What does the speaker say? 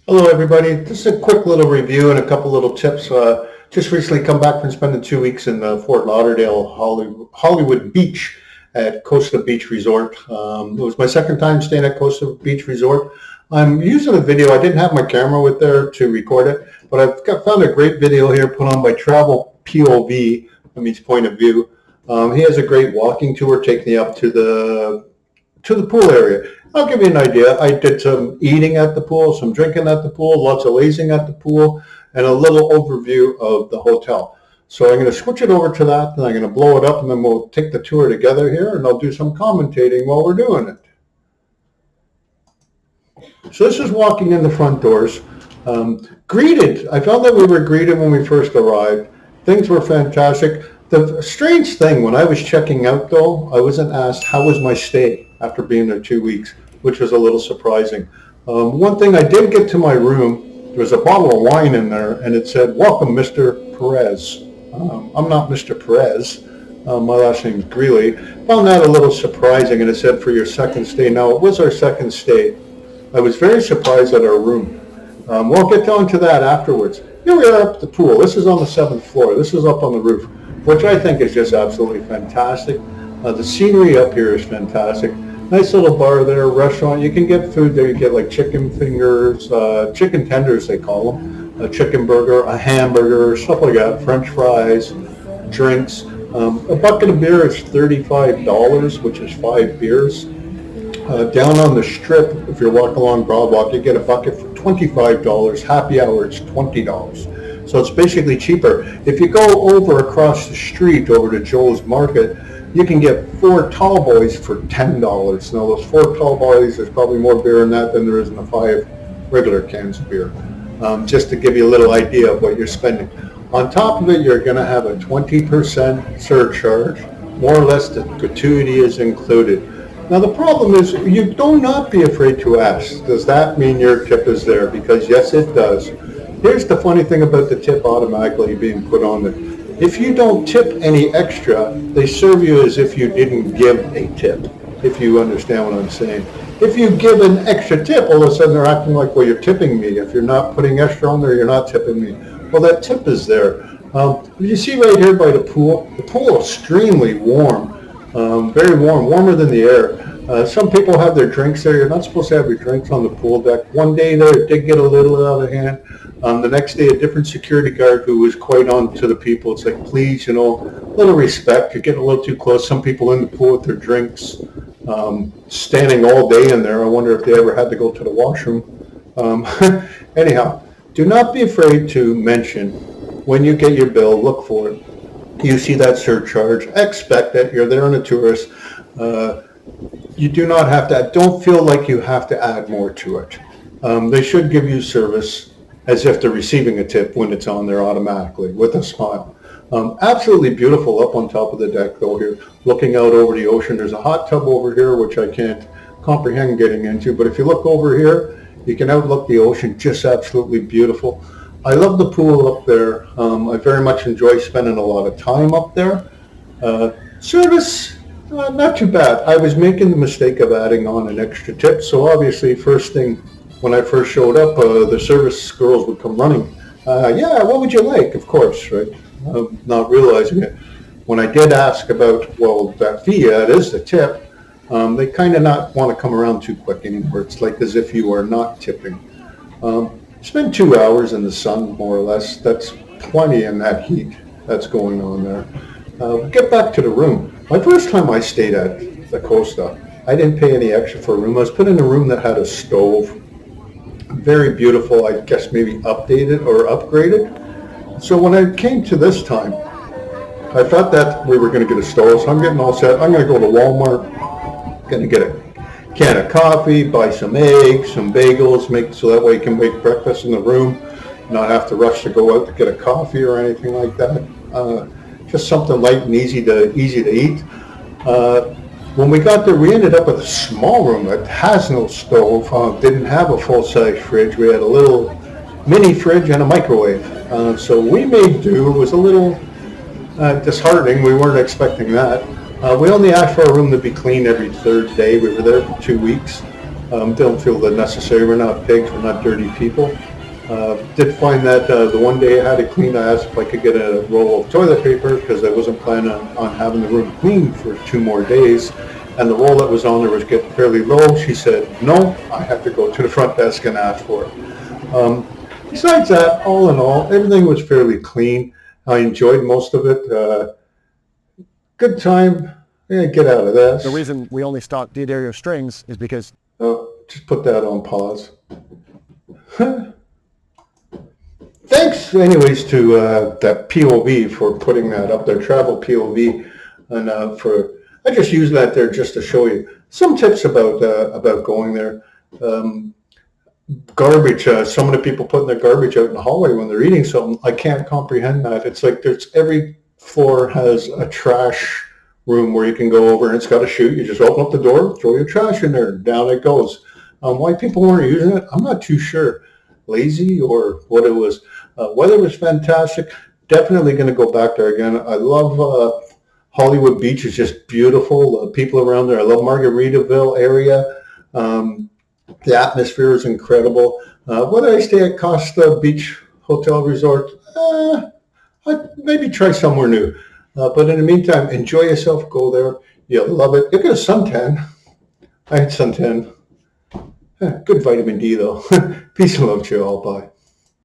Hello, everybody. This is a quick little review and a couple little tips. Just recently come back from spending 2 weeks in Fort Lauderdale, Hollywood Beach at Costa Beach Resort. It was my second time staying at Costa Beach Resort. I'm using a video. I didn't have my camera with there to record it, but found a great video here put on by Travel POV, that means point of view. He has a great walking tour taking you up to the pool area. I'll give you an idea. I did some eating at the pool, some drinking at the pool, lots of lazing at the pool, and a little overview of the hotel. So I'm going to switch it over to that, and I'm going to blow it up, and then we'll take the tour together here, and I'll do some commentating while we're doing it. So this is walking in the front doors. Greeted. I found that we were greeted when we first arrived. Things were fantastic. The strange thing, when I was checking out, though, I wasn't asked how was my stay after being there 2 weeks, which was a little surprising. One thing, I did get to my room, there was a bottle of wine in there, and it said, "Welcome, Mr. Perez." I'm not Mr. Perez. My last name's Greeley. Found that a little surprising, and it said, "For your second stay." Now, it was our second stay. I was very surprised at our room. We'll get on to that afterwards. Here we are up at the pool. This is on the 7th floor. This is up on the roof, which I think is just absolutely fantastic. The scenery up here is fantastic. Nice little bar there, restaurant. You can get food there. You get like chicken fingers, chicken tenders they call them, a chicken burger, a hamburger, stuff like that, French fries, drinks. A bucket of beer is $35, which is 5 beers. Down on the strip, if you're walking along Broadwalk, you get a bucket for $25. Happy hour, it's $20. So it's basically cheaper. If you go over across the street over to Joe's Market, you can get 4 tall boys for $10. Now those 4 tall boys, there's probably more beer in that than there is in the 5 regular cans of beer. Just to give you a little idea of what you're spending. On top of it, you're going to have a 20% surcharge. More or less the gratuity is included. Now the problem is, you do not be afraid to ask, does that mean your tip is there? Because yes, it does. Here's the funny thing about the tip automatically being put on there. If you don't tip any extra, they serve you as if you didn't give a tip, if you understand what I'm saying. If you give an extra tip, all of a sudden they're acting like, well, you're tipping me. If you're not putting extra on there, you're not tipping me. Well, that tip is there. You see right here by the pool is extremely warm, very warm, warmer than the air. Some people have their drinks there. You're not supposed to have your drinks on the pool deck. One day there, it did get a little out of hand. The next day, a different security guard who was quite on to the people. It's like, please, a little respect. You're getting a little too close. Some people in the pool with their drinks, standing all day in there. I wonder if they ever had to go to the washroom. Anyhow, do not be afraid to mention when you get your bill, look for it. You see that surcharge, expect it. You're there on a tourist. You do not have to, don't feel like you have to add more to it. They should give you service as if they're receiving a tip when it's on there automatically with a smile. Absolutely beautiful up on top of the deck though here, looking out over the ocean. There's a hot tub over here, which I can't comprehend getting into, but if you look over here, you can outlook the ocean, just absolutely beautiful. I love the pool up there. I very much enjoy spending a lot of time up there. Service, not too bad. I was making the mistake of adding on an extra tip, so obviously first thing when I first showed up, the service girls would come running. Yeah, what would you like? Of course, right? Not realizing it. When I did ask about, well, that fee, that is the tip, they kind of not want to come around too quick anymore. It's like as if you are not tipping. Spend 2 hours in the sun, more or less. That's plenty in that heat that's going on there. Get back to the room. My first time I stayed at the Costa, I didn't pay any extra for a room. I was put in a room that had a stove. Very beautiful, I guess maybe updated or upgraded. So when I came to this time, I thought that we were going to get a stove, so I'm getting all set. I'm going to go to Walmart, going to get a can of coffee, buy some eggs, some bagels, make so that way you can make breakfast in the room, not have to rush to go out to get a coffee or anything like that. Just something light and easy to eat. When we got there, we ended up with a small room that has no stove, didn't have a full-size fridge. We had a little mini fridge and a microwave. So we made do. It was a little disheartening. We weren't expecting that. We only asked for our room to be cleaned every 3rd day. We were there for 2 weeks. Don't feel the necessary. We're not pigs. We're not dirty people. Did find that the one day I had it cleaned, I asked if I could get a roll of toilet paper because I wasn't planning on having the room cleaned for 2 more days. And the roll that was on there was getting fairly low. She said, no, I have to go to the front desk and ask for it. Besides that, all in all, everything was fairly clean. I enjoyed most of it. Good time. Yeah, get out of this. The reason we only stock D'Addario strings is because... Just put that on pause. Thanks anyways to that POV for putting that up there, travel POV. And I just use that there just to show you some tips about going there. Garbage, some of the people putting their garbage out in the hallway when they're eating something, I can't comprehend that. It's like every floor has a trash room where you can go over and it's got a chute. You just open up the door, throw your trash in there, down it goes. Why people weren't using it, I'm not too sure. Lazy or what it was. Weather was fantastic. Definitely going to go back there again. I love Hollywood Beach. Is just beautiful. People around there. I love Margaritaville area. The atmosphere is incredible. Whether I stay at Costa Beach Hotel Resort, I'd maybe try somewhere new. But in the meantime, enjoy yourself. Go there. You'll love it. You'll get a suntan. I had suntan. Good vitamin D, though. Peace and love to you all. Bye.